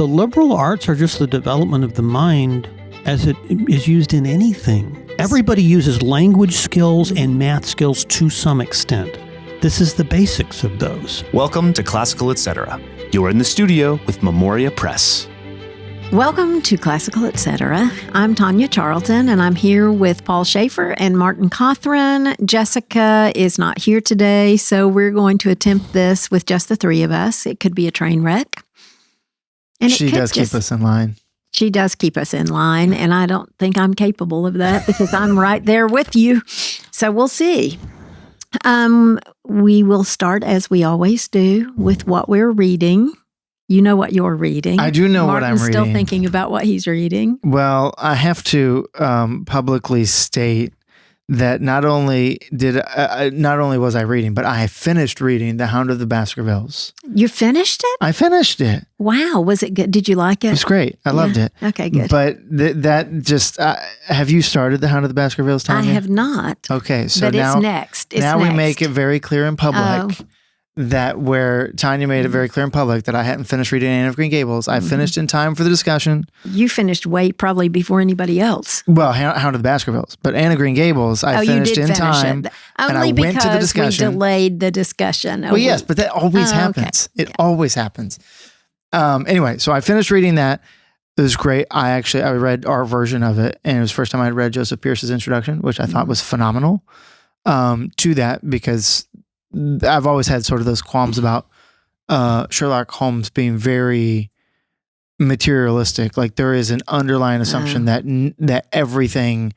The liberal arts are just the development of the mind as it is used in anything. Everybody uses language skills and math skills to some extent. This is the basics of those. Welcome to Classical Etc. You're in the studio with Memoria Press. Welcome to Classical Etc. I'm Tanya Charlton, and I'm here with Paul Schaefer and Martin Cothran. Jessica is not here today, so we're going to attempt this with just the three of us. It could be a train wreck. And she does keep us in line. She does keep us in line, and I don't think I'm capable of that because I'm right there with you. So we'll see. We will start, as we always do, with what we're reading. You know what you're reading. I do know Martin's what I'm reading. Still thinking about what he's reading. Well, I have to publicly state that not only was I reading, but I finished reading The Hound of the Baskervilles. You finished it? I finished it. Wow. Was it good? Did you like it? It was great. I loved it. Okay, good. But that just, have you started The Hound of the Baskervilles, Tanya? I have not. Okay, so but now, it's next. we make it very clear in public that where Tanya made it very clear in public that I hadn't finished reading Anne of Green Gables. I finished in time for the discussion. You finished probably before anybody else. Well, Hound of the Baskervilles. But Anne of Green Gables, I finished in time. Only and I went to the discussion. We delayed the discussion. Well, yes, but that always happens. Okay. It always happens. Anyway, so I finished reading that. It was great. I read our version of it, and it was the first time I'd read Joseph Pierce's introduction, which I thought was phenomenal to that, because I've always had sort of those qualms about Sherlock Holmes being very materialistic. Like there is an underlying assumption that everything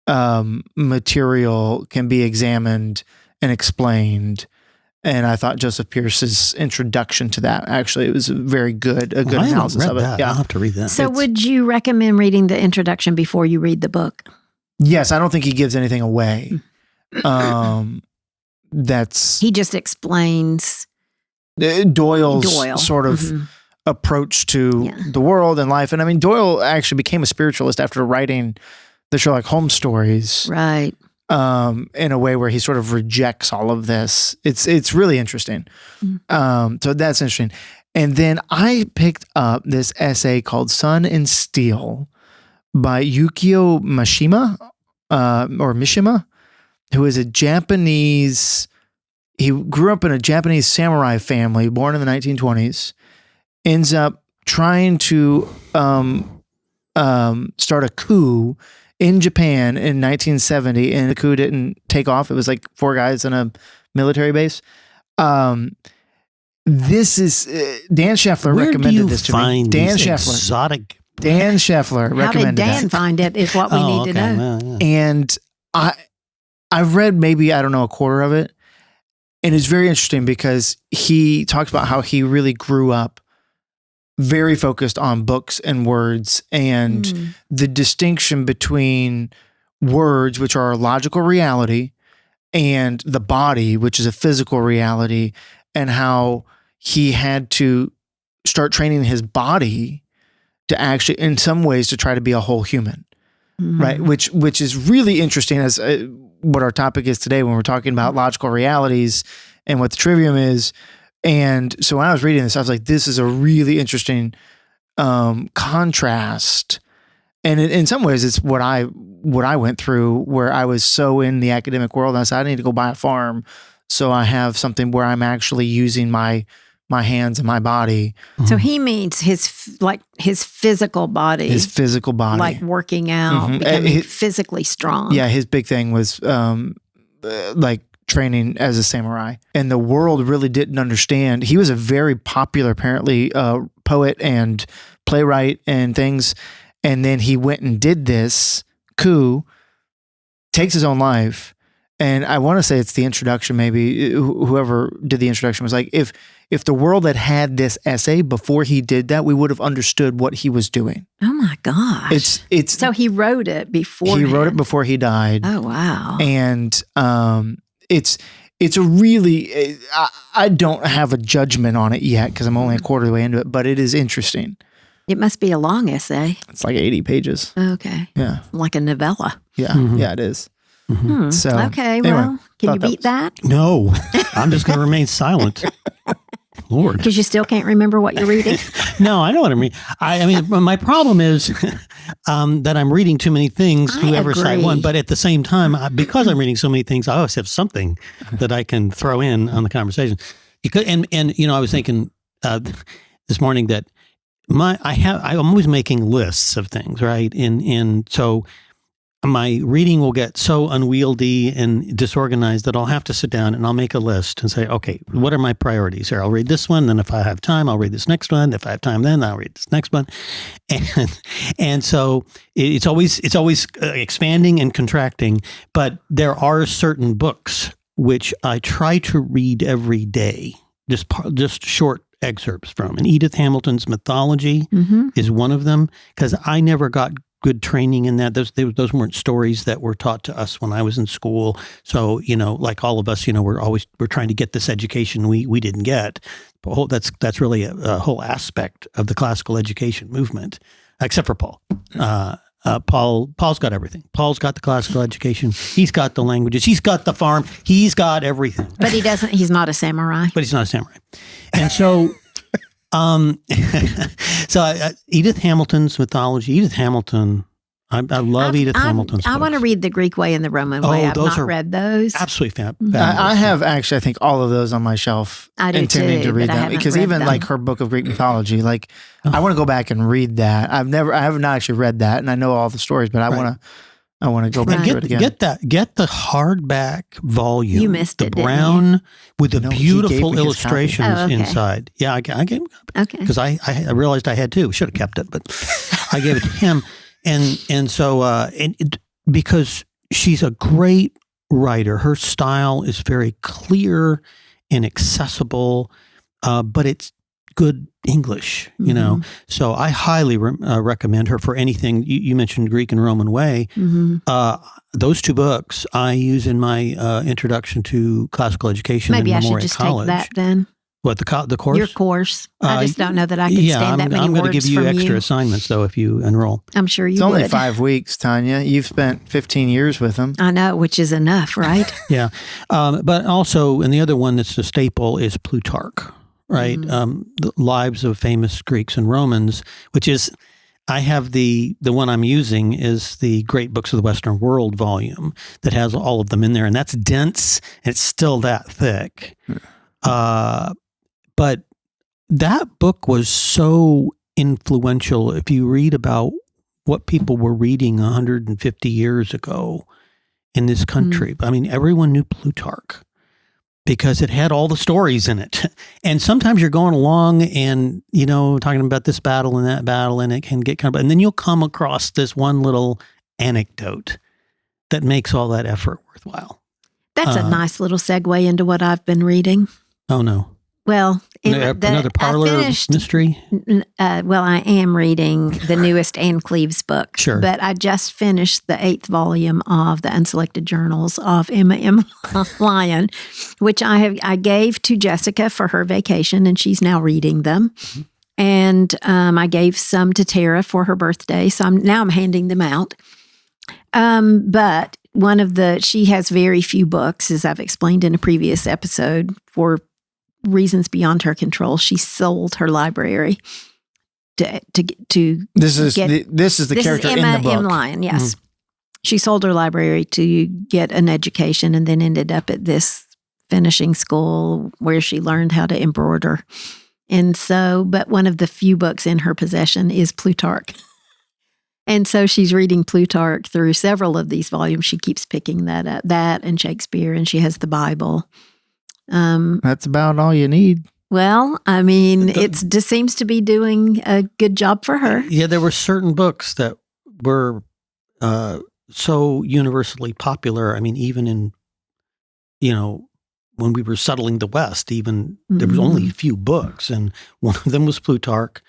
material can be examined and explained. And I thought Joseph Pierce's introduction to that, actually, it was a good analysis of it. That. Yeah. I'll have to read that. So would you recommend reading the introduction before you read the book? Yes, I don't think he gives anything away. He just explains Doyle's sort of approach to the world and life. And I mean, Doyle actually became a spiritualist after writing the Sherlock Holmes stories. Right. In a way where he sort of rejects all of this. It's really interesting. So that's interesting. And then I picked up this essay called Sun and Steel by Yukio Mishima, who is a Japanese, he grew up in a Japanese samurai family, born in the 1920s, ends up trying to start a coup in Japan in 1970, and the coup didn't take off. It was like 4 guys in a military base. This is, Dan Scheffler recommended this to me. Dan Scheffler. Exotic. Dan Scheffler recommended How did Dan find it is what we need to know. Well, yeah. And I've read maybe, a quarter of it. And it's very interesting because he talks about how he really grew up very focused on books and words and the distinction between words, which are a logical reality, and the body, which is a physical reality, and how he had to start training his body to actually, in some ways, to try to be a whole human. Right, which is really interesting as what our topic is today when we're talking about logical realities and what the Trivium is. And so when I was reading this, I was like, this is a really interesting contrast. And in some ways, it's what I went through, where I was so in the academic world, and I said, I need to go buy a farm so I have something where I'm actually using my hands and my body. So he means his physical body. His physical body. Like working out, becoming physically strong. Yeah, his big thing was like training as a samurai. And the world really didn't understand. He was a very popular, apparently, poet and playwright and things. And then he went and did this coup, takes his own life. And I want to say it's the introduction, maybe whoever did the introduction was like, if the world had this essay before he did that, we would have understood what he was doing. Oh my gosh. It's so he wrote it before. He wrote it before he died. Oh wow. And it's a really, I don't have a judgment on it yet because I'm only a quarter of the way into it, but it is interesting. It must be a long essay. It's like 80 pages. Okay. Yeah. Like a novella. Yeah. Yeah, it is. So okay, anyway, well, can you beat that? No, I'm just going to remain silent. Lord. Because you still can't remember what you're reading. No, I know what I'm reading. I mean, my problem is that I'm reading too many things to ever cite one. But at the same time, because I'm reading so many things, I always have something that I can throw in on the conversation. Because, and I was thinking this morning that I'm always making lists of things, right? And so my reading will get so unwieldy and disorganized that I'll have to sit down and I'll make a list and say, okay, what are my priorities here? I'll read this one. Then if I have time, I'll read this next one. If I have time, then I'll read this next one. And so it's always expanding and contracting, but there are certain books which I try to read every day, just short excerpts from. And Edith Hamilton's Mythology is one of them, because I never got good training in that. Those weren't stories that were taught to us when I was in school. So, like all of us, we're trying to get this education we didn't get. That's really a whole aspect of the classical education movement, except for Paul. Paul's got everything. Paul's got the classical education. He's got the languages. He's got the farm. He's got everything. But he's not a samurai. And so, Edith Hamilton's Mythology. Edith Hamilton. I love Edith Hamilton's books. I want to read the Greek way and the Roman way. I've not read those. Absolutely fabulous. I have actually, I think, all of those on my shelf. I do intending too, to read but I them haven't because read even them. like her book of Greek mythology, I want to go back and read that. I have not actually read that, and I know all the stories, but I want to go back to it again. Get the hardback volume. You missed it, brown with the No, he beautiful gave me his illustrations copy. Oh, okay. inside. Yeah, I gave him a copy. Okay. Because I realized I had to. Should have kept it, but I gave it to him. And so because she's a great writer, her style is very clear and accessible, but it's good English, So I highly recommend her for anything. You mentioned Greek and Roman Way. Those two books I use in my introduction to classical education. Maybe in I should Memorial just College. take that then. What, the course? Your course. I just don't know that I can stand that many I'm going words to give you from extra you. assignments, though, if you enroll. I'm sure you It's would. only 5 weeks, Tanya. You've spent 15 years with them. I know, which is enough, right? Yeah. But also, and the other one that's a staple is Plutarch, right? The Lives of Famous Greeks and Romans, which is, I have the one I'm using is the Great Books of the Western World volume that has all of them in there. And that's dense. And it's still that thick. But that book was so influential. If you read about what people were reading 150 years ago in this country, I mean, everyone knew Plutarch because it had all the stories in it. And sometimes you're going along and, talking about this battle and that battle, and it can get and then you'll come across this one little anecdote that makes all that effort worthwhile. That's a nice little segue into what I've been reading. Oh, no. Well, Another parlor mystery? Well, I am reading the newest Anne Cleeve's book. Sure. But I just finished the 8th volume of the Unselected Journals of Emma M. Lyon, which I gave to Jessica for her vacation, and she's now reading them. And I gave some to Tara for her birthday, so I'm handing them out. But she has very few books, as I've explained in a previous episode, for reasons beyond her control. She sold her library to This is the character in the book. M. Lyon, yes. She sold her library to get an education and then ended up at this finishing school where she learned how to embroider. And so, but one of the few books in her possession is Plutarch. And so she's reading Plutarch through several of these volumes. She keeps picking that up, that and Shakespeare, and she has the Bible. That's about all you need. Well, I mean, it just seems to be doing a good job for her. Yeah, there were certain books that were so universally popular. I mean, even in, when we were settling the West, even there was only a few books, and one of them was Plutarch.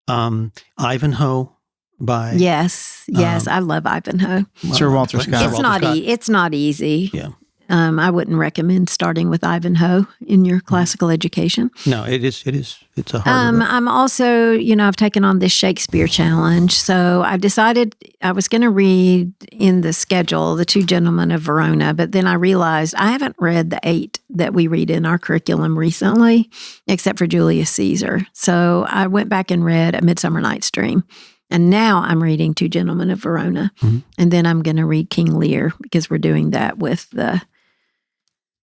Ivanhoe by Yes, I love Ivanhoe. Sir Walter Scott. It's not easy. Yeah. I wouldn't recommend starting with Ivanhoe in your classical education. No, it is. It's a hard book. I'm also, I've taken on this Shakespeare challenge. So I decided I was going to read in the schedule The Two Gentlemen of Verona, but then I realized I haven't read the 8 that we read in our curriculum recently, except for Julius Caesar. So I went back and read A Midsummer Night's Dream. And now I'm reading Two Gentlemen of Verona. Mm-hmm. And then I'm going to read King Lear because we're doing that with the...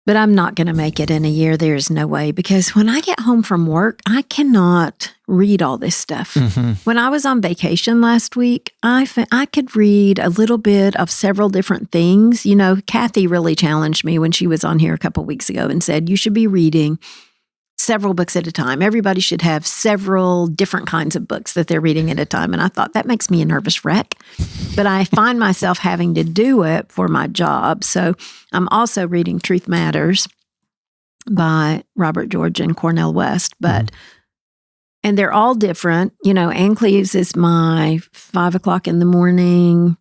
But I'm not going to make it in a year. There's no way. Because when I get home from work, I cannot read all this stuff. Mm-hmm. When I was on vacation last week, I could read a little bit of several different things. Kathy really challenged me when she was on here a couple of weeks ago and said, you should be reading several books at a time. Everybody should have several different kinds of books that they're reading at a time. And I thought that makes me a nervous wreck. But I find myself having to do it for my job. So I'm also reading Truth Matters by Robert George and Cornel West. And they're all different. Ann Cleeves is my 5 o'clock in the morning,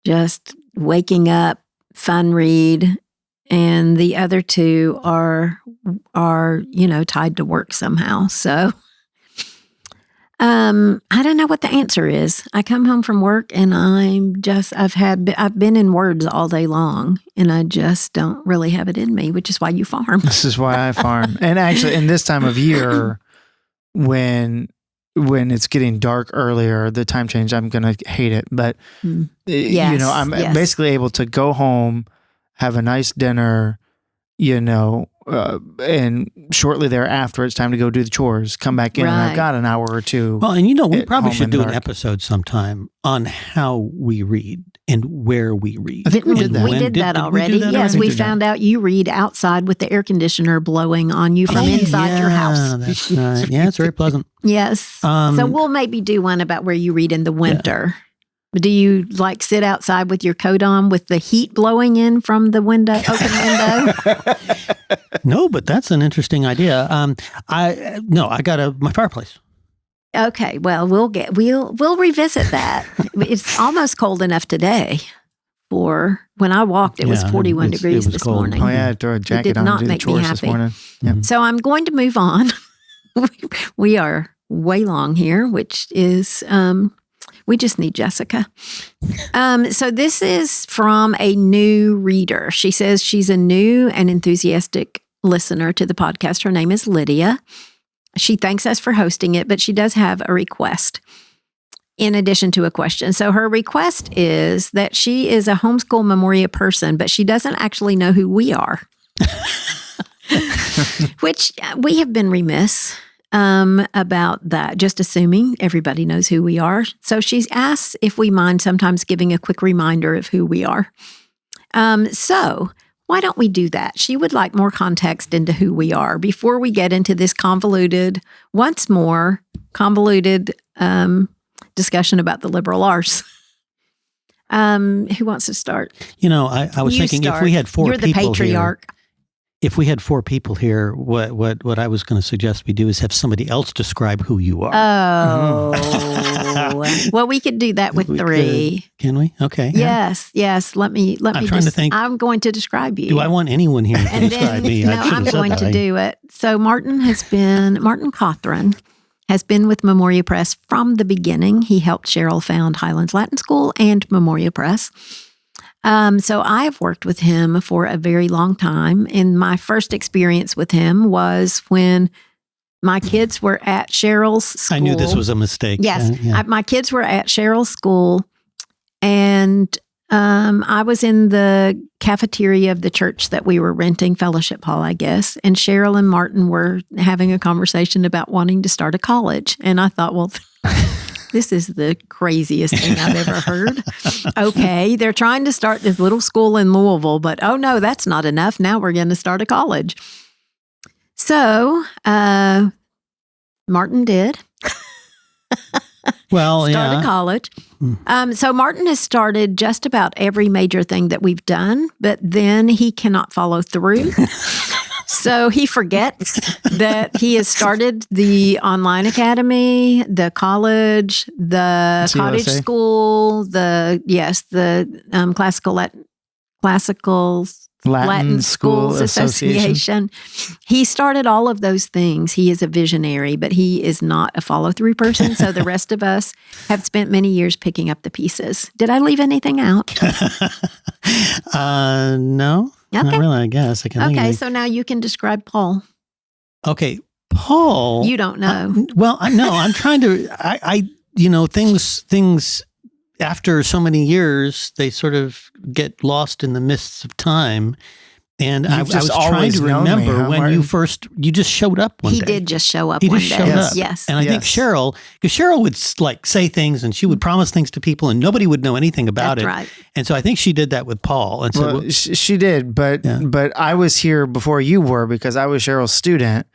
just waking up, fun read. And the other two are tied to work somehow. So I don't know what the answer is. I come home from work and I've been in Words all day long and I just don't really have it in me, which is why you farm. This is why I farm. And actually in this time of year, when it's getting dark earlier, the time change, I'm going to hate it. But, I'm basically able to go home, have a nice dinner, and shortly thereafter, it's time to go do the chores, come back in, and I've got an hour or two. Well, and we probably should do an episode sometime on how we read and where we read. I think we did that. We did that already. Yes, we found out you read outside with the air conditioner blowing on you from inside your house. That's right. Yeah, it's very pleasant. Yes. So we'll maybe do one about where you read in the winter. Yeah. Do you sit outside with your coat on with the heat blowing in from the open window? No, but that's an interesting idea. I got my fireplace. Okay, well, we'll revisit that. It's almost cold enough today. For when I walked, it was 41 degrees this morning. Oh yeah, I threw a jacket on to do the chores this morning. Yep. So I'm going to move on. We are way long here, which is. We just need Jessica. So this is from a new reader. She says she's a new and enthusiastic listener to the podcast. Her name is Lydia. She thanks us for hosting it, but she does have a request in addition to a question. So her request is that she is a homeschool Memoria person, but she doesn't actually know who we are, which we have been remiss about that, just assuming everybody knows who we are. So she's asked if we mind sometimes giving a quick reminder of who we are. So why don't we do that? She would like more context into who we are before we get into this convoluted discussion about the liberal arts. Who wants to start? I was thinking if we had 4 You're the people patriarch. Here, if we had 4 people here, what I was going to suggest we do is have somebody else describe who you are. Oh, well, we could do that with 3. Can we? Okay. Yes. Let me. I'm trying to think. I'm going to describe you. Do I want anyone here to describe me? No, I'm going to do it. So Martin Cothran has been with Memoria Press from the beginning. He helped Cheryl found Highlands Latin School and Memoria Press. So I have worked with him for a very long time. And my first experience with him was when my kids were at Cheryl's school. I knew this was a mistake. Yes. My kids were at Cheryl's school and I was in the cafeteria of the church that we were renting, Fellowship Hall, I guess. And Cheryl and Martin were having a conversation about wanting to start a college. And I thought, well, this is the craziest thing I've ever heard. Okay, they're trying to start this little school in Louisville, but oh no, that's not enough. Now we're going to start a college. So, Martin did. Well, Start a college. So Martin has started just about every major thing that we've done, but then he cannot follow through. So he forgets that he has started the online academy, the college, the cottage school, the classical Latin Schools Association. He started all of those things. He is a visionary, but he is not a follow-through person. So the rest of us have spent many years picking up the pieces. Did I leave anything out? No, not really, I guess. I can think of Okay, anything. so now you can describe Paul. Okay, Paul. You don't know. I'm trying to, things after so many years, they sort of get lost in the mists of time. And I was trying to remember when Martin? you just showed up one day. He did just show up He one just day. showed up. Yes. And I think Cheryl, because Cheryl would like say things and she would promise things to people and nobody would know anything about That's it. right. And so I think she did that with Paul. And so She did, but I was here before you were because I was Cheryl's student.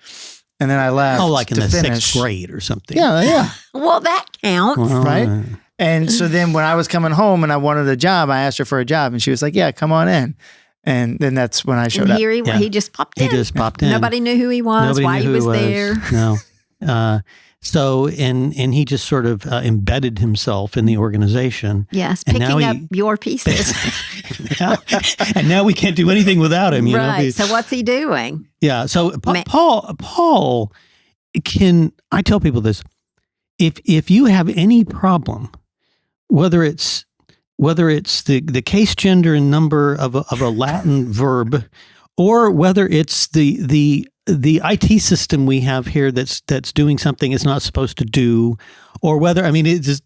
And then I left. Oh, like in the finish. 6th grade or something. Yeah. Well, that counts. Well, Right? And so then when I was coming home and I wanted a job, I asked her for a job and she was like, yeah, come on in. And then that's when I showed And up. here he just popped in. He just popped in. Nobody knew who he was, Nobody why knew he who was there. No. So he just sort of embedded himself in the organization. Yes, And picking now up your pieces. And now we can't do anything without him. Right. So what's he doing? Yeah. So Paul I tell people this, if you have any problem, whether it's the case, gender, and number of a Latin verb, or whether it's the IT system we have here that's doing something it's not supposed to do, or whether it's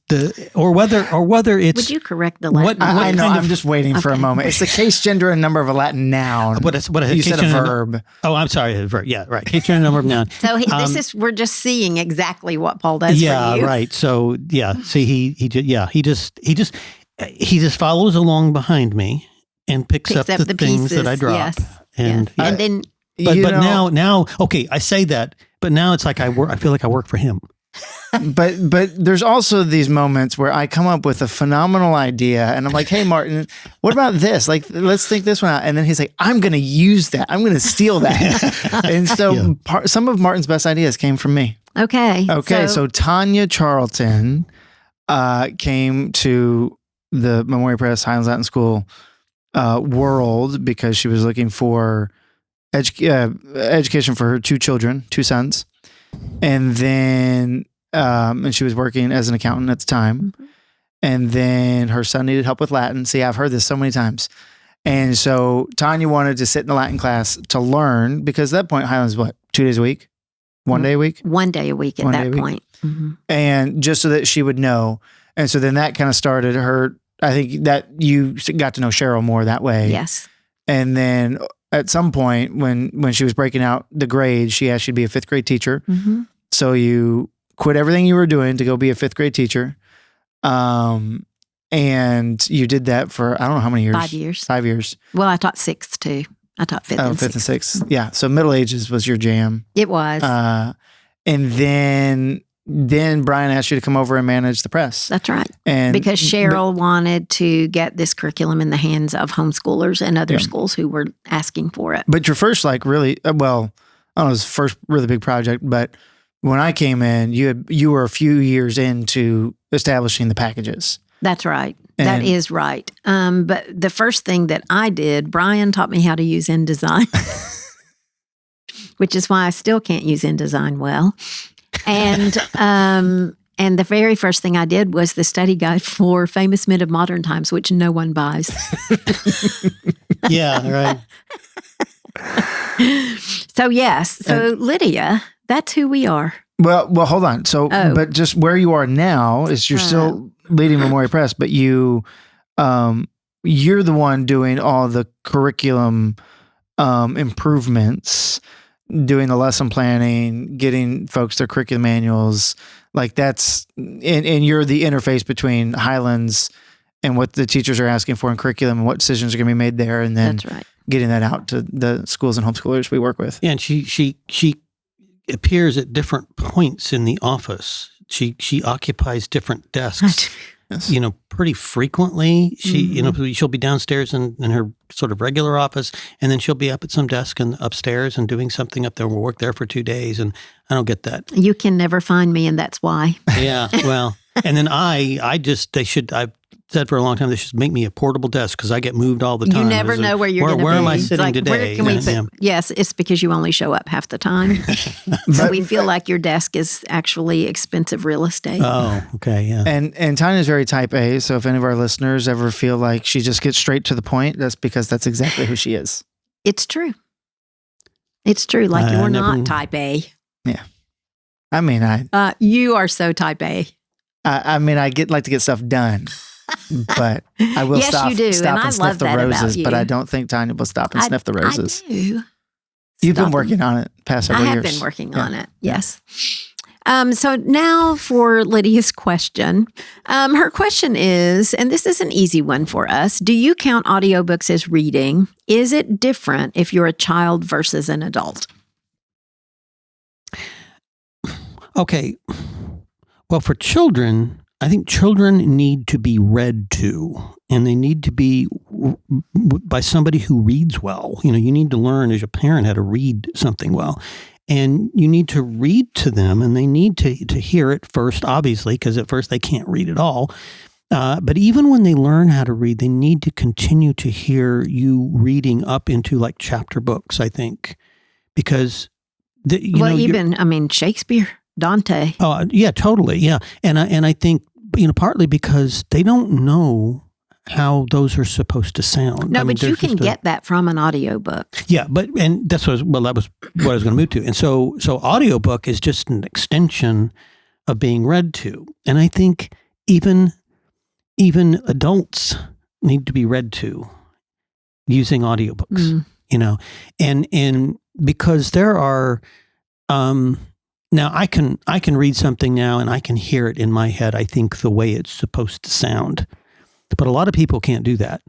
Would you correct the Latin? I know. I'm just waiting for a moment. It's the case, gender, and number of a Latin noun. You said a verb. Oh, I'm sorry, a verb. Yeah, right. Case, gender, number of noun. So we're just seeing exactly what Paul does for you. Yeah, right. So see, he just follows along behind me and picks up the things pieces. that I drop. Yes. And And then but now okay, I say that, but now it's like I feel like I work for him. But there's also these moments where I come up with a phenomenal idea and I'm like, hey, Martin, what about this? Like, let's think this one out. And then he's like, I'm going to use that. I'm going to steal that. And so some of Martin's best ideas came from me. Okay. So Tanya Charlton came to the Memoria Press Highlands Latin School world because she was looking for education for her two sons. And then, and she was working as an accountant at the time. Mm-hmm. And then her son needed help with Latin. See, I've heard this so many times. And so Tanya wanted to sit in the Latin class to learn because at that point, Highlands, 2 days a week? 1 day a week? 1 day a week at that point. Mm-hmm. And just so that she would know. And so then that kind of started her, I think that you got to know Cheryl more that way. Yes. And then at some point when she was breaking out the grades, she asked you to be a 5th grade teacher. Mm-hmm. So you quit everything you were doing to go be a 5th grade teacher. And you did that for, I don't know how many years. 5 years. 5 years. Well, I taught 6th too. I taught 5th and 6th. 5th and 6th. Yeah. So Middle Ages was your jam. It was. And then Brian asked you to come over and manage the press. That's right. And because Cheryl wanted to get this curriculum in the hands of homeschoolers and other schools who were asking for it. But your first, really, I don't know, it was the first really big project, but when I came in, you were a few years into establishing the packages. That's right. That is right. But the first thing that I did, Brian taught me how to use InDesign, which is why I still can't use InDesign well. And the very first thing I did was the study guide for Famous Men of Modern Times, which no one buys. Yeah, right. So yes, Lydia, that's who we are. Well, hold on. So, but just where you are now is you're still leading Memoria Press, but you're the one doing all the curriculum improvements, doing the lesson planning, getting folks their curriculum manuals. Like that's, and you're the interface between Highlands and what the teachers are asking for in curriculum and what decisions are going to be made there. And then getting that out to the schools and homeschoolers we work with. Yeah, and she appears at different points in the office. She occupies different desks. Yes. Pretty frequently. She'll be downstairs in her sort of regular office, and then she'll be up at some desk and upstairs and doing something up there. We'll work there for 2 days, and I don't get that. You can never find me, and that's why. Yeah, well, and then I've said for a long time they should make me a portable desk because I get moved all the time. You never know where you're going to be. Where am I sitting like, today? Where can we put, yes, it's because you only show up half the time. So we feel like your desk is actually expensive real estate. Oh, okay, yeah. And Tanya's very type A, so if any of our listeners ever feel like she just gets straight to the point, that's because that's exactly who she is. It's true. It's true. Like you're not type A. Yeah. I mean, you are so type A. I mean, I like to get stuff done, but I will yes, stop you do. and I sniff love the that roses. about you. But I don't think Tanya will stop and sniff the roses. I do. You've been working on it past several years. I have been working on it. Yes. So now for Lydia's question. Her question is, and this is an easy one for us, do you count audiobooks as reading? Is it different if you're a child versus an adult? Okay. Well, for children, I think children need to be read to, and they need to be by somebody who reads well. You need to learn as a parent how to read something well. And you need to read to them, and they need to hear it first, obviously, because at first they can't read at all. But even when they learn how to read, they need to continue to hear you reading up into like chapter books, I think, because Shakespeare, Dante. Oh, yeah, totally, yeah, and I think partly because they don't know how those are supposed to sound. No, but you can get that from an audiobook. Yeah, and that was what I was going to move to. And so audiobook is just an extension of being read to. And I think even adults need to be read to using audiobooks, and because there are, now I can read something now and I can hear it in my head, I think the way it's supposed to sound. But a lot of people can't do that.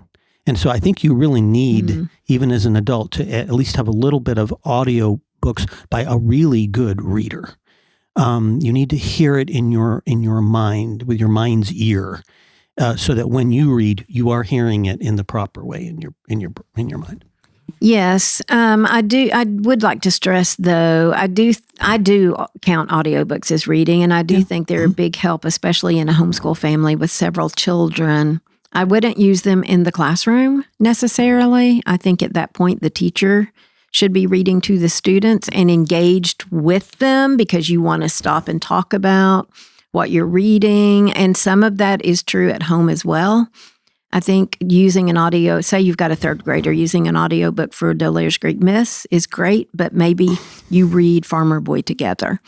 And so I think you really need, even as an adult, to at least have a little bit of audio books by a really good reader. You need to hear it in your mind, with your mind's ear, so that when you read, you are hearing it in the proper way in your mind. Yes, I do. I would like to stress, though, I do count audiobooks as reading, and I do think they're a big help, especially in a homeschool family with several children. I wouldn't use them in the classroom necessarily. I think at that point, the teacher should be reading to the students and engaged with them because you want to stop and talk about what you're reading. And some of that is true at home as well. I think using an audio, say you've got a third grader, using an audiobook for D'Aulaire's Greek Myths is great, but maybe you read Farmer Boy together.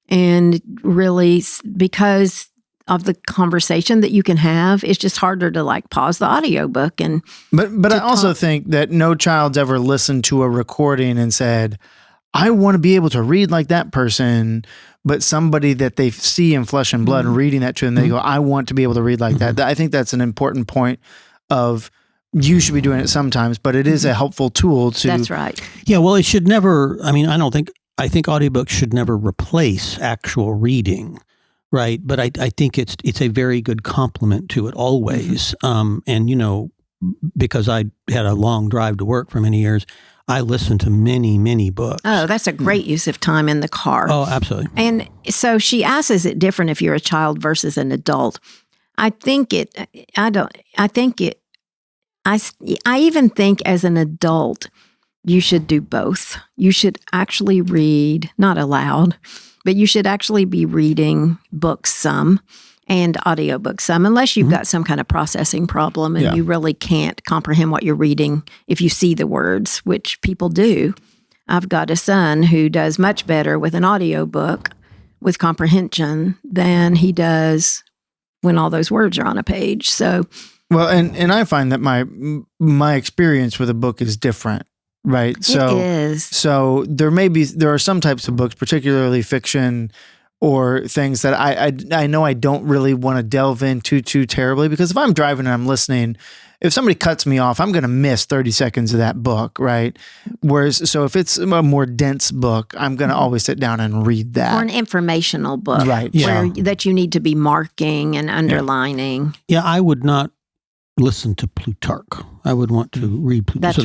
And really, because of the conversation that you can have, it's just harder to like pause the audiobook and But I also think that no child's ever listened to a recording and said, I want to be able to read like that person, but somebody that they see in flesh and blood and reading that to them, they go, I want to be able to read like that. I think that's an important point of you should be doing it sometimes, but it is a helpful tool to. That's right. Yeah, well, it should never, I think audiobooks should never replace actual reading, right? But I think it's a very good complement to it always. And, because I had a long drive to work for many years, I listened to many, many books. Oh, that's a great use of time in the car. Oh, absolutely. And so she asks, is it different if you're a child versus an adult? I even think as an adult, you should do both. You should actually read, not aloud, but you should actually be reading books some and audiobooks some, unless you've got some kind of processing problem and you really can't comprehend what you're reading if you see the words, which people do. I've got a son who does much better with an audiobook with comprehension than he does when all those words are on a page. So, well, and I find that my experience with a book is different, right? So, it is. So there are some types of books, particularly fiction or things that I know I don't really want to delve into too terribly, because if I'm driving and I'm listening, if somebody cuts me off, I'm going to miss 30 seconds of that book, right? Whereas, so if it's a more dense book, I'm going to always sit down and read that. Or an informational book, right? That you need to be marking and underlining. Yeah, I would not listen to Plutarch. I would want to read Plutarch. That's so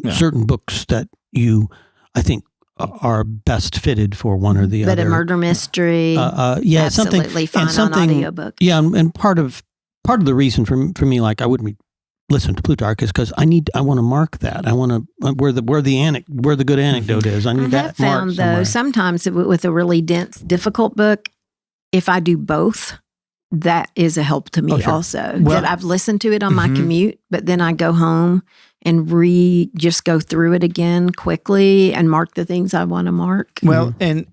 there's certain books that I think, are best fitted for one or the other. But a murder mystery, absolutely fine on audiobook. Yeah, and part of part of the reason for me, like I wouldn't listen to Plutarch is because I want to mark that. I want to where the good anecdote is. I need I have that marked found somewhere. though sometimes with a really dense, difficult book, if I do both, that is a help to me Oh, sure. also. Well- that I've listened to it on my Mhm. commute, but then I go home and just go through it again quickly and mark the things I want to mark. Well, and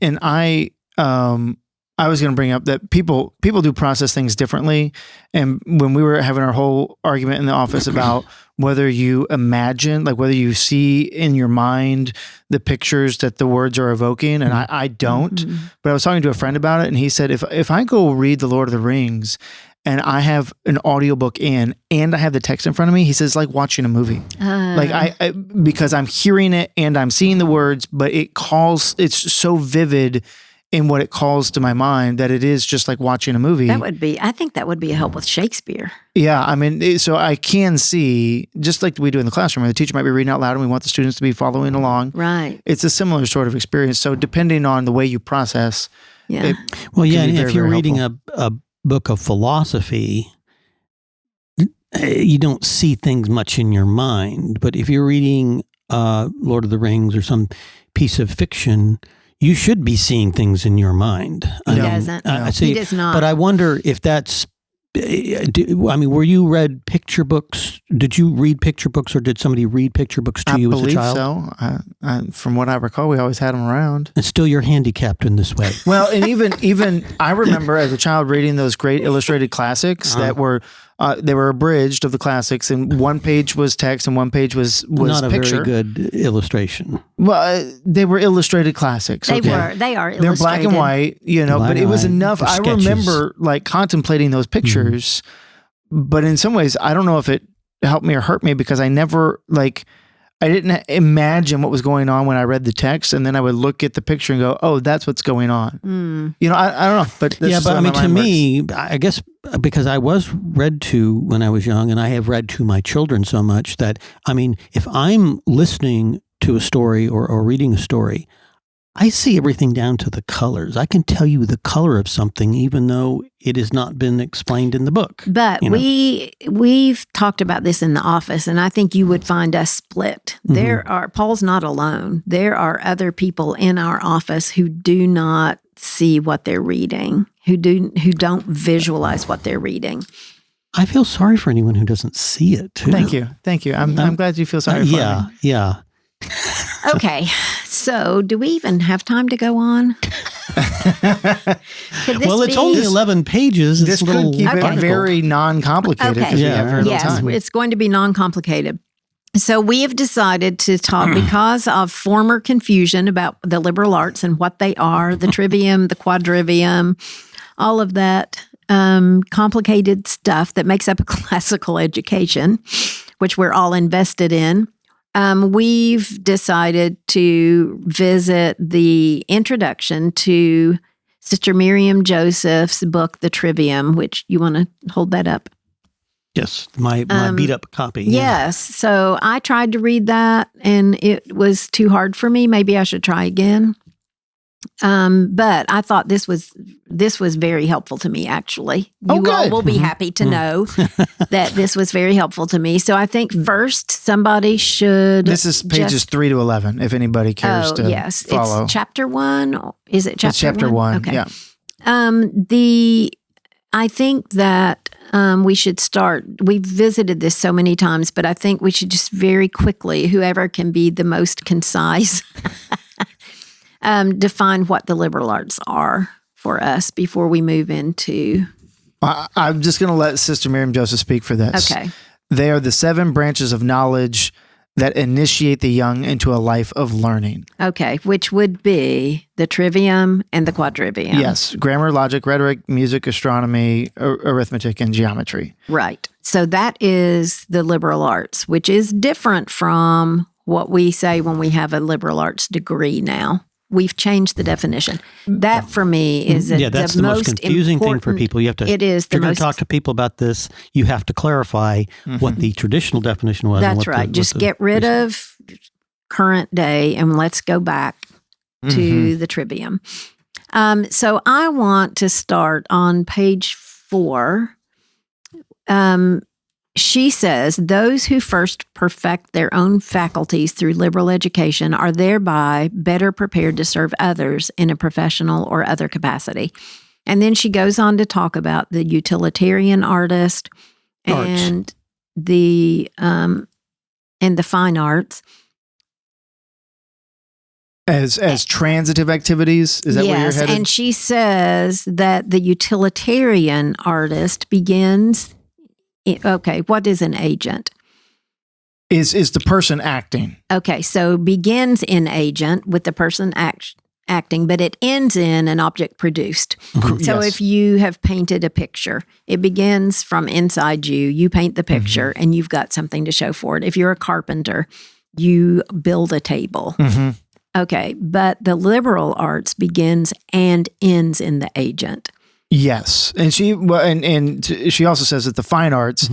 I was going to bring up that people do process things differently. And when we were having our whole argument in the office about whether you imagine, like whether you see in your mind the pictures that the words are evoking, and I don't. Mhm. But I was talking to a friend about it, and he said, if I go read The Lord of the Rings and I have an audiobook in and I have the text in front of me, he says, it's like watching a movie. Like I because I'm hearing it and I'm seeing the words, but it's so vivid in what it calls to my mind that it is just like watching a movie. I think that would be a help with Shakespeare. Yeah, I mean, so I can see, just like we do in the classroom, where the teacher might be reading out loud and we want the students to be following along. Right. It's a similar sort of experience. So depending on the way you process, Yeah. Well, yeah, can be and very, if you're very reading a book of philosophy, you don't see things much in your mind. But if you're reading Lord of the Rings or some piece of fiction, you should be seeing things in your mind. He doesn't. See, He does not. But I wonder if that's. Were you read picture books? Did you read picture books, or did somebody read picture books to you as a child? I believe so. From what I recall, we always had them around. And still, you're handicapped in this way. Well, and even I remember as a child reading those great illustrated classics that were they were abridged of the classics, and one page was text and one page was Not a picture. very good illustration. Well, they were illustrated classics. They okay? they are illustrated. They're black and white, Black but it and was white. enough. They're I sketches. remember like contemplating those pictures, but in some ways, I don't know if it helped me or hurt me because I never I didn't imagine what was going on when I read the text, and then I would look at the picture and go, "Oh, that's what's going on." I don't know, but that's Yeah, just but the I way mean, my to mind me, I guess because I was read to when I was young, and I have read to my children so much that, I mean, if I'm listening to a story or reading a story, I see everything down to the colors. I can tell you the color of something, even though it has not been explained in the book. But we've talked about this in the office, and I think you would find us split. Paul's not alone. There are other people in our office who do not see what they're reading, who don't visualize what they're reading. I feel sorry for anyone who doesn't see it, too. Thank you. I'm glad you feel sorry for me. Yeah. Okay, so do we even have time to go on? Well, it's only 11 pages. This It's a little could keep it article. very non-complicated because we have very little Yes, time. it's going to be non-complicated. So we have decided to talk because of former confusion about the liberal arts and what they are, the trivium, the quadrivium, all of that complicated stuff that makes up a classical education, which we're all invested in. We've decided to visit the introduction to Sister Miriam Joseph's book, The Trivium, which you want to hold that up? Yes, my beat up copy. Yes. So I tried to read that and it was too hard for me. Maybe I should try again. But I thought this was very helpful to me, actually. You all will be happy to know that this was very helpful to me. So I think first somebody should. This is pages 3 to 11, if anybody cares to follow. It's chapter 1. Is it chapter 1? It's chapter 1, Okay. yeah. I think that we should start. We've visited this so many times, but I think we should just very quickly, whoever can be the most concise, define what the liberal arts are for us before we move into. I'm just going to let Sister Miriam Joseph speak for this. Okay. They are the 7 branches of knowledge that initiate the young into a life of learning. Okay, which would be the trivium and the quadrivium. Yes, grammar, logic, rhetoric, music, astronomy, arithmetic, and geometry. Right. So that is the liberal arts, which is different from what we say when we have a liberal arts degree now. We've changed the definition. That for me is that's the most confusing thing for people. You have to. It is. If you're going to talk to people about this, you have to clarify what the traditional definition was. That's right. Just get rid of current day and let's go back to the trivium. So I want to start on page 4 She says those who first perfect their own faculties through liberal education are thereby better prepared to serve others in a professional or other capacity. And then she goes on to talk about the utilitarian artist and the fine arts. As transitive activities? Is that where you're headed? And she says that the utilitarian artist begins... Okay, what is an agent? Is the person acting. Okay, so begins in agent with the person acting, but it ends in an object produced. So if you have painted a picture, it begins from inside you. You paint the picture and you've got something to show for it. If you're a carpenter, you build a table. Okay, but the liberal arts begins and ends in the agent. Yes, and she also says that the fine arts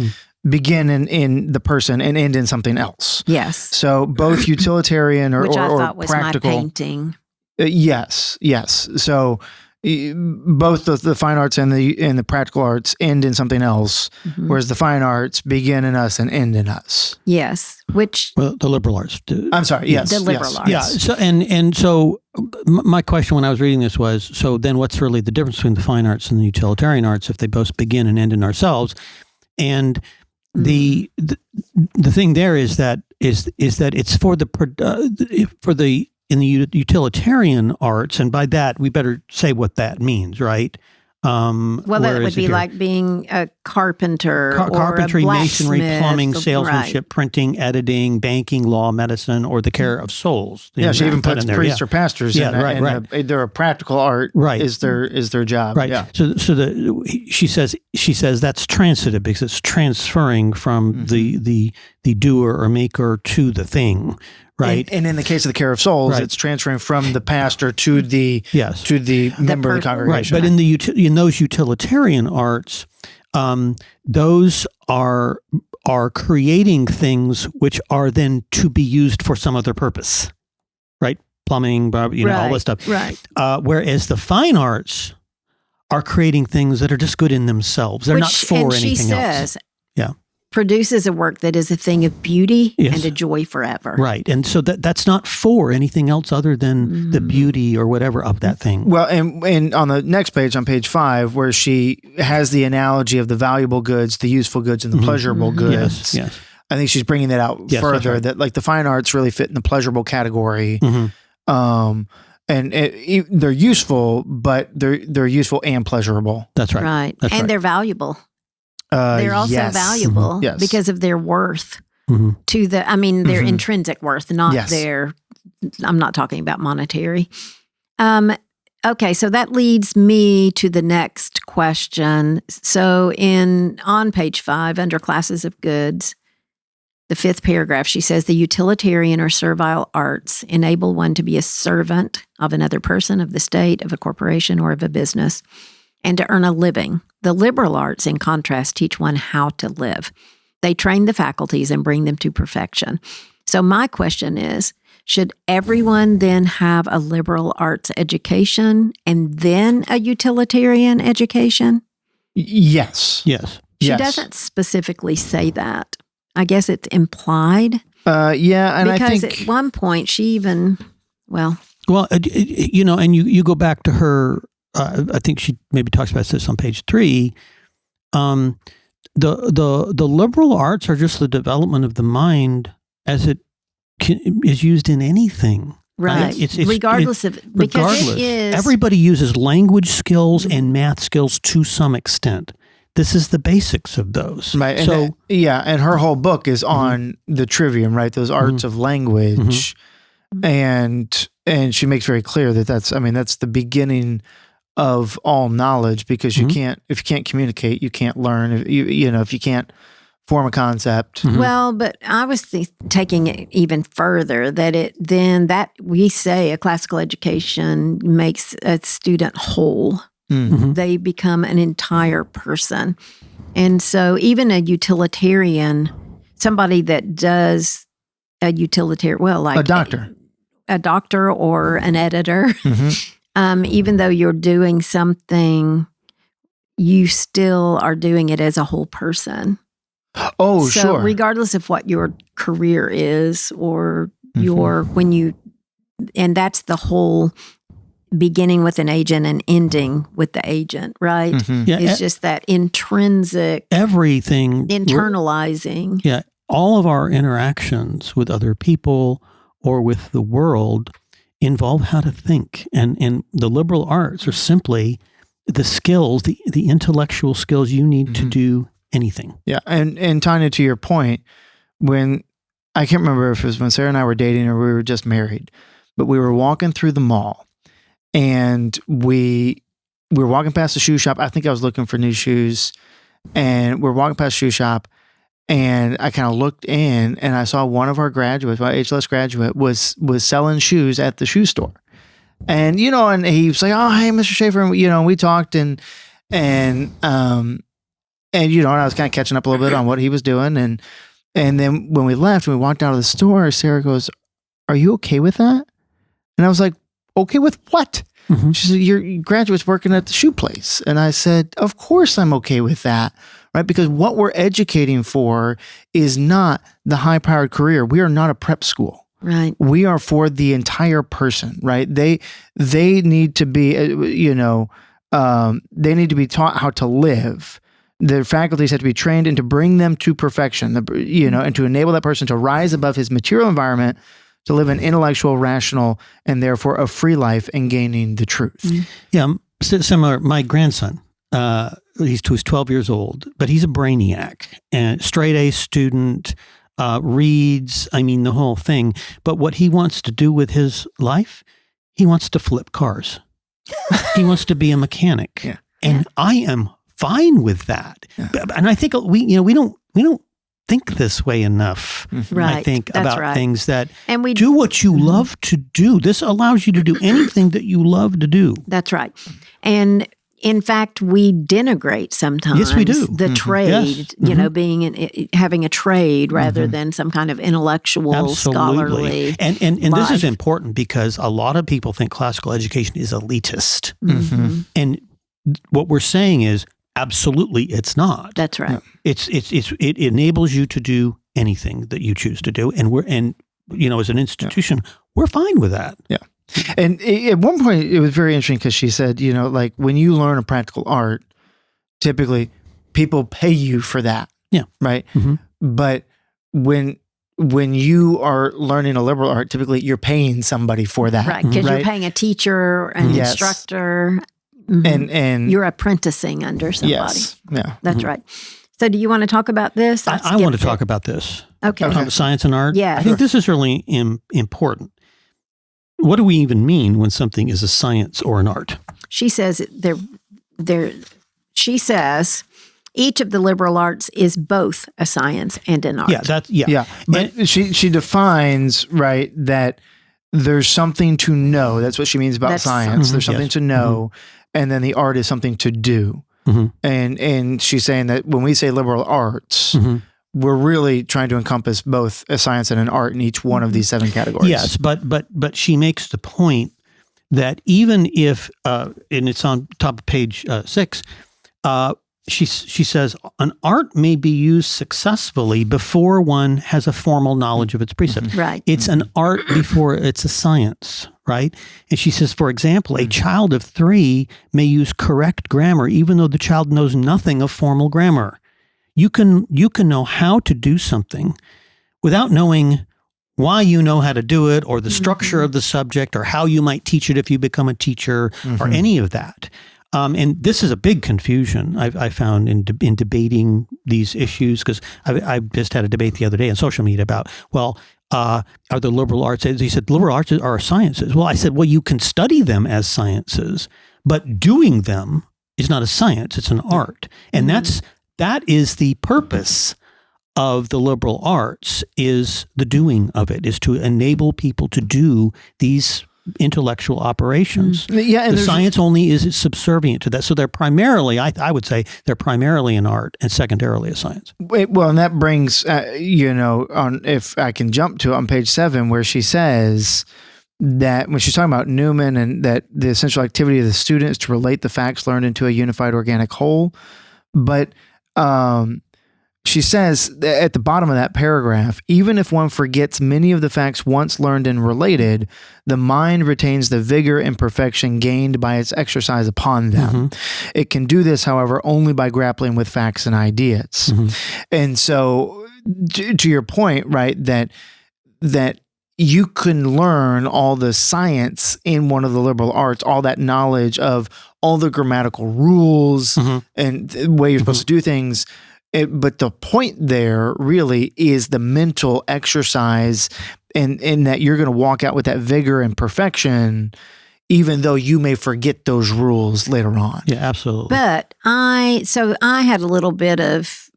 begin in the person and end in something else. Yes. So both utilitarian or which I thought was practical. my painting. Yes. So both the fine arts and the practical arts end in something else, whereas the fine arts begin in us and end in us. Yes, the liberal arts do. I'm sorry. Yes, the liberal arts. Yeah. So so my question when I was reading this was, so then what's really the difference between the fine arts and the utilitarian arts if they both begin and end in ourselves? And the thing there is that it's for the in the utilitarian arts, and by that we better say what that means, right? Well, that would be like being a carpenter, carpentry, or a masonry, plumbing, blacksmith, salesmanship, printing, editing, banking, law, medicine, or the care of souls. Yeah, she even puts priests or pastors in it. Right. They're a practical art. Right. Is their job. Right. Yeah. So she says that's transitive because it's transferring from the doer or maker to the thing. Right. And in the case of the care of souls, it's transferring from the pastor to the member of the congregation. Right. But in those utilitarian arts, those are creating things which are then to be used for some other purpose. Right. Plumbing, all this stuff. Right. Whereas the fine arts are creating things that are just good in themselves. They're not for anything else. Yeah. Produces a work that is a thing of beauty and a joy forever. Right. And so that's not for anything else other than the beauty or whatever of that thing. Well, and on the next page, on page 5, where she has the analogy of the valuable goods, the useful goods, and the pleasurable goods. Yes. I think she's bringing that out further, that like the fine arts really fit in the pleasurable category. And they're useful, but they're useful and pleasurable. That's right. Right. That's and they're valuable. They're also valuable because of their worth to their intrinsic worth, not their, I'm not talking about monetary. Okay, so that leads me to the next question. So on page 5, under classes of goods, the 5th paragraph, she says the utilitarian or servile arts enable one to be a servant of another person, of the state, of a corporation, or of a business, and to earn a living. The liberal arts, in contrast, teach one how to live. They train the faculties and bring them to perfection. So my question is, should everyone then have a liberal arts education and then a utilitarian education? Yes. She doesn't specifically say that. I guess it's implied. And I think... Because at one point she even, and you go back to her... I think she maybe talks about this on page 3. The liberal arts are just the development of the mind as it is used in anything. Right. Regardless. Everybody uses language skills and math skills to some extent. This is the basics of those. Right. And her whole book is on the Trivium, right? Those arts of language. And she makes very clear that that's the beginning of all knowledge, because if you can't communicate, you can't learn. If you can't form a concept. Well, but I was taking it even further, that we say a classical education makes a student whole. They become an entire person. And so even a utilitarian, somebody that does a utilitarian, like a doctor or an editor, even though you're doing something you still are doing it as a whole person. Oh, So sure. regardless of what your career is or Mm-hmm. and that's the whole beginning with an agent and ending with the agent, right? Mhm. Yeah, It's just that intrinsic everything. internalizing. Yeah, all of our interactions with other people or with the world involve how to think. And the liberal arts are simply the skills, the intellectual skills you need to do anything. Yeah. And Tanya, to your point, when I can't remember if it was when Sarah and I were dating or we were just married, but we were walking through the mall and we were walking past the shoe shop. I think I was looking for new shoes, and we're walking past the shoe shop, and I kind of looked in and I saw one of our graduates, my HLS graduate, was selling shoes at the shoe store. And, and he was like, "Oh, hey, Mr. Schaefer." And, we talked and I was kind of catching up a little bit on what he was doing. And then when we left and we walked out of the store, Sarah goes, "Are you okay with that?" And I was like, "Okay with what?" Mm-hmm. She said, "Your graduate's working at the shoe place." And I said, "Of course I'm okay with that." Right? Because what we're educating for is not the high-powered career. We are not a prep school. Right. We are for the entire person, right? They need to be, they need to be taught how to live. The faculties have to be trained and to bring them to perfection, and to enable that person to rise above his material environment, to live an intellectual, rational, and therefore a free life in gaining the truth. Mm-hmm. Yeah, similar. My grandson, he's 12 years old, but he's a brainiac and straight A student, reads, the whole thing. But what he wants to do with his life, he wants to flip cars. He wants to be a mechanic. Yeah. And I am fine with that. Yeah. And I think we don't think this way enough. Right. I think That's about right. things that And we do what you love to do. This allows you to do anything that you love to do. That's right. And in fact, we denigrate sometimes. Yes, we do. The Mhm. trade, Yes. being having a trade rather than some kind of intellectual, Absolutely. scholarly. And this is life. important because a lot of people think classical education is elitist. Mhm. And what we're saying is absolutely it's not. That's right. It enables you to do anything that you choose to do. And as an institution, we're fine with that. Yeah. And at one point, it was very interesting because she said, like when you learn a practical art, typically people pay you for that. Yeah. Right. Mm-hmm. But when you are learning a liberal art, typically you're paying somebody for that. Right. Because you're paying a teacher, an Yes. instructor. Mhm. And You're apprenticing under somebody. yes. Yeah. That's right. So do you want to talk about this? I want to talk about this. Okay. About science and art. Yeah. I think this is really important. What do we even mean when something is a science or an art? She says she says each of the liberal arts is both a science and an art. Yeah. But she defines, right, that there's something to know. That's what she means about science. There's something to know. And then the art is something to do. Mm-hmm. And she's saying that when we say liberal arts, we're really trying to encompass both a science and an art in each one of these 7 categories. Yes, but she makes the point that even if, and it's on top of page 6, she says an art may be used successfully before one has a formal knowledge of its precept. Right. It's an art before it's a science, right? And she says, for example, a child of 3 may use correct grammar even though the child knows nothing of formal grammar. You can know how to do something without knowing why you know how to do it or the structure of the subject or how you might teach it if you become a teacher or any of that. And this is a big confusion I found in debating these issues because I just had a debate the other day on social media about, are the liberal arts, he said, liberal arts are sciences. Well, I said, well, you can study them as sciences, but doing them is not a science, it's an art. And that is the purpose of the liberal arts, is the doing of it, is to enable people to do these intellectual operations. Yeah, and the science only is subservient to that. So they're primarily, I would say, they're primarily an art and secondarily a science. Well, and that brings, if I can jump to on page 7, where she says that when she's talking about Newman and that the essential activity of the student is to relate the facts learned into a unified organic whole. But she says at the bottom of that paragraph, even if one forgets many of the facts once learned and related, the mind retains the vigor and perfection gained by its exercise upon them. It can do this, however, only by grappling with facts and ideas. And so to your point, right, that you can learn all the science in one of the liberal arts, all that knowledge of all the grammatical rules and the way you're supposed to do things. But the point there really is the mental exercise and that you're going to walk out with that vigor and perfection, even though you may forget those rules later on. Yeah, absolutely. But I had a little bit of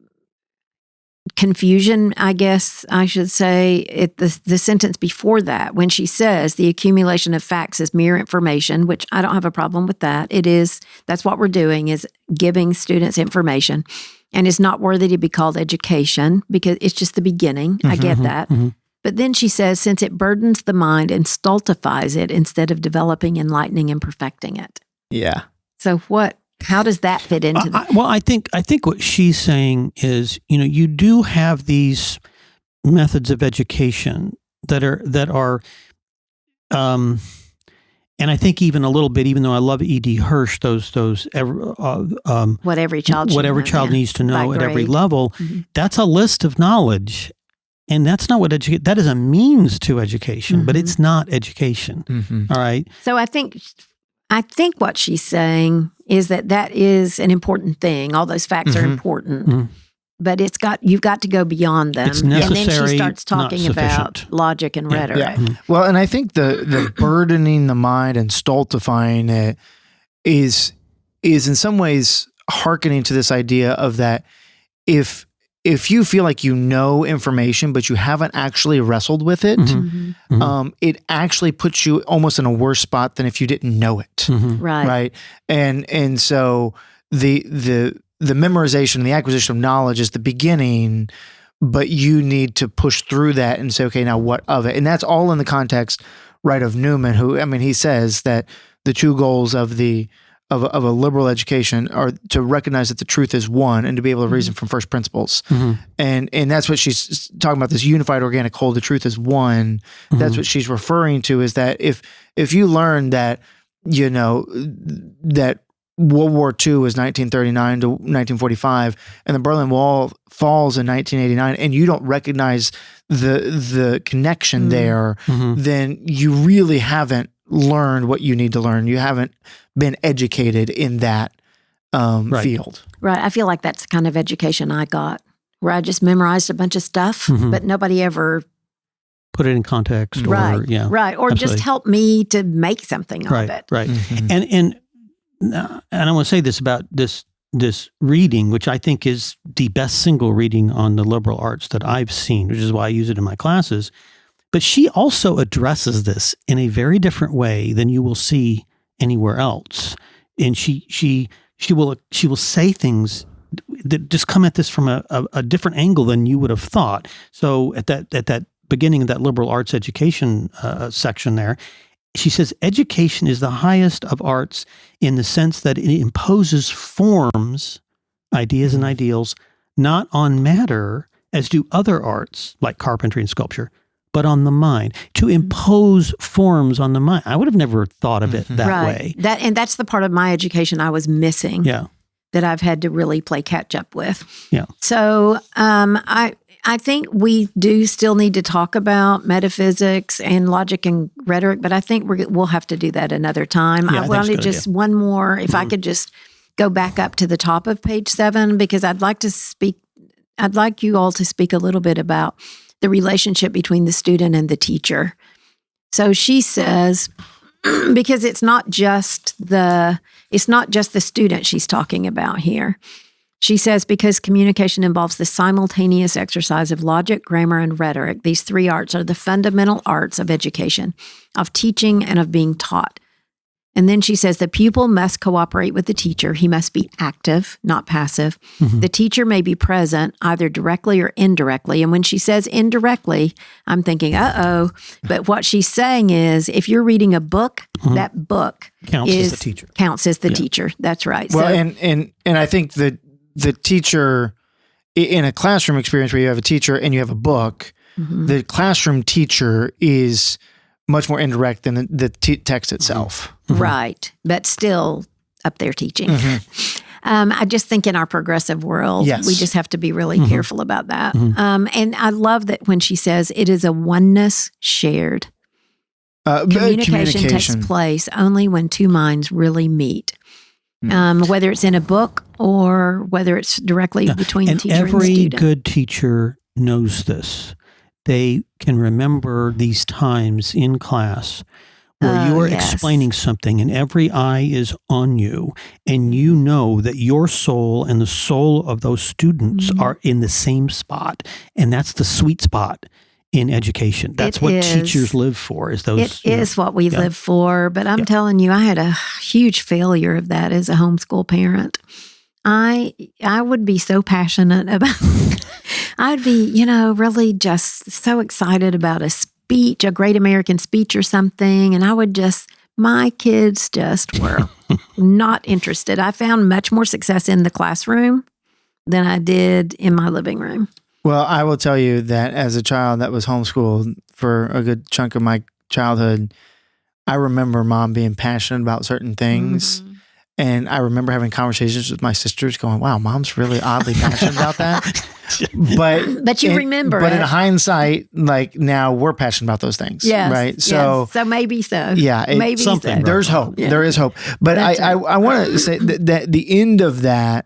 confusion, I guess I should say, at the sentence before that, when she says the accumulation of facts is mere information, which I don't have a problem with that. That's what we're doing, is giving students information, and is not worthy to be called education because it's just the beginning. I get that. But then she says, since it burdens the mind and stultifies it instead of developing, enlightening, and perfecting it. Yeah. So how does that fit into that? Well, I think what she's saying is, you do have these methods of education that are, and I think even a little bit, even though I love E.D. Hirsch, those what every child needs to know at every level, that's a list of knowledge, and that's not what that is a means to education, but it's not education. All right. So I think what she's saying is that is an important thing. All those facts are important, but you've got to go beyond them. It's necessary, and then she starts talking about sufficient. logic and rhetoric. Yeah. Well, and I think the burdening the mind and stultifying it is in some ways hearkening to this idea of that if you feel like you know information, but you haven't actually wrestled with it, it actually puts you almost in a worse spot than if you didn't know it. Right. And so the memorization and the acquisition of knowledge is the beginning, but you need to push through that and say, okay, now what of it? And that's all in the context, right, of Newman, he says that the two goals of a liberal education are to recognize that the truth is one and to be able to reason from first principles. And that's what she's talking about, this unified organic whole, the truth is one. That's what she's referring to, is that if you learn that, that World War II was 1939 to 1945 and the Berlin Wall falls in 1989 and you don't recognize the connection there, then you really haven't learned what you need to learn. You haven't been educated in that field. Right. I feel like that's the kind of education I got, where I just memorized a bunch of stuff, but nobody ever put it in context. Or absolutely. Just help me to make something of it. Right. And I want to say this about this reading, which I think is the best single reading on the liberal arts that I've seen, which is why I use it in my classes. But she also addresses this in a very different way than you will see anywhere else. And she will say things that just come at this from a different angle than you would have thought. So at that beginning of that liberal arts education section there, she says, education is the highest of arts in the sense that it imposes forms, ideas and ideals, not on matter, as do other arts like carpentry and sculpture, but on the mind. To impose forms on the mind. I would have never thought of it that way. That's the part of my education I was missing. Yeah. That I've had to really play catch up with. Yeah. So I think we do still need to talk about metaphysics and logic and rhetoric, but I think we'll have to do that another time. Yeah, I wanted just one more, if I could just go back up to the top of page 7, because I'd like you all to speak a little bit about the relationship between the student and the teacher. So she says, because it's not just the student she's talking about here. She says, because communication involves the simultaneous exercise of logic, grammar, and rhetoric, these 3 arts are the fundamental arts of education, of teaching, and of being taught. And then she says the pupil must cooperate with the teacher. He must be active, not passive. The teacher may be present either directly or indirectly. And when she says indirectly, I'm thinking, But what she's saying is if you're reading a book, that book Counts as the teacher. Counts as the teacher. That's right. Well, So, and I think that the teacher in a classroom experience where you have a teacher and you have a book, the classroom teacher is much more indirect than the text itself. right. But still up there teaching. I just think in our progressive world, Yes. we just have to be really careful about that. And I love that when she says it is a oneness shared. Communication takes place only when two minds really meet. Whether it's in a book or whether it's directly between the teacher and the every student. good teacher knows this. They can remember these times in class where you are explaining something and every eye is on you, and you know that your soul and the soul of those students are in the same spot, and that's the sweet spot in education. That's what teachers live for. Is those? It is what we live for. But I'm telling you, I had a huge failure of that as a homeschool parent. I would be so passionate about. I'd be, really just so excited about a speech, a great American speech or something, and I would my kids just were not interested. I found much more success in the classroom than I did in my living room. Well, I will tell you that as a child that was homeschooled for a good chunk of my childhood, I remember mom being passionate about certain things. And I remember having conversations with my sisters going, wow, mom's really oddly passionate about that. But you remember But it. in hindsight, like now we're passionate about those things. Yes, right? So maybe so. Yeah. Maybe something. so. There's hope. Yeah. There is hope. But I want to say that the end of that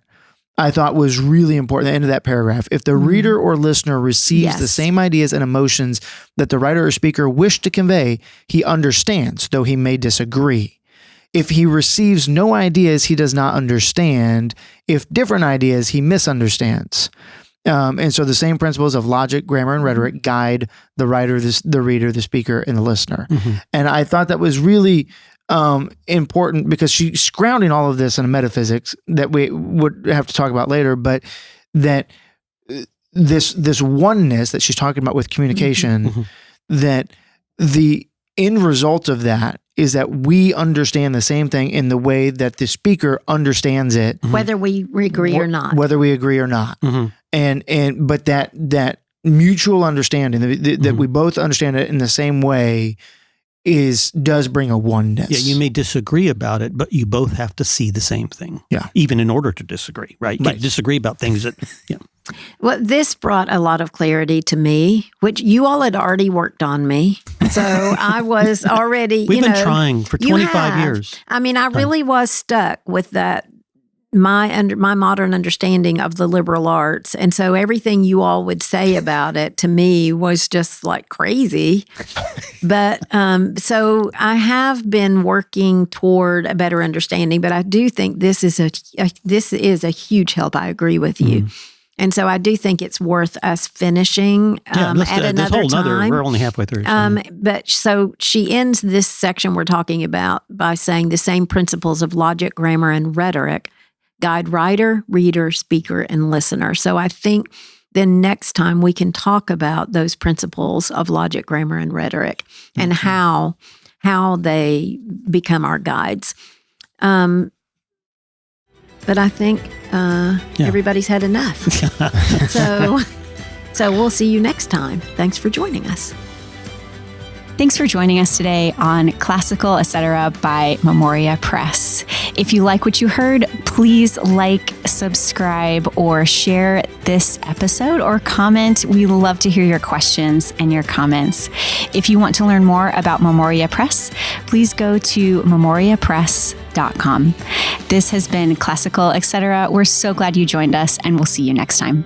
I thought was really important, the end of that paragraph. If the reader or listener receives the same ideas and emotions that the writer or speaker wished to convey, he understands, though he may disagree. If he receives no ideas, he does not understand. If different ideas, he misunderstands. And so the same principles of logic, grammar, and rhetoric guide the writer, the reader, the speaker, and the listener. And I thought that was really important because she's grounding all of this in a metaphysics that we would have to talk about later, but that this oneness that she's talking about with communication, that the end result of that is that we understand the same thing in the way that the speaker understands it, whether we agree or not. Whether we agree or not, but that mutual understanding that we both understand it in the same way does bring a oneness. Yeah, you may disagree about it, but you both have to see the same thing. Yeah, even in order to disagree, right? You disagree about things that. Well, this brought a lot of clarity to me, which you all had already worked on me. So I was already, We've been trying for 25 years. I mean, I really was stuck with that, my modern understanding of the liberal arts. And so everything you all would say about it to me was just like crazy. But so I have been working toward a better understanding, but I do think this is a huge help. I agree with you. And so I do think it's worth us finishing at another time. We're only halfway through. But so she ends this section we're talking about by saying the same principles of logic, grammar, and rhetoric guide writer, reader, speaker, and listener. So I think then next time we can talk about those principles of logic, grammar, and rhetoric and how they become our guides. But I think everybody's had enough. So we'll see you next time. Thanks for joining us. Thanks for joining us today on Classical Etc. by Memoria Press. If you like what you heard, please like, subscribe, or share this episode or comment. We love to hear your questions and your comments. If you want to learn more about Memoria Press, please go to memoriapress.com. This has been Classical Etc. We're so glad you joined us, and we'll see you next time.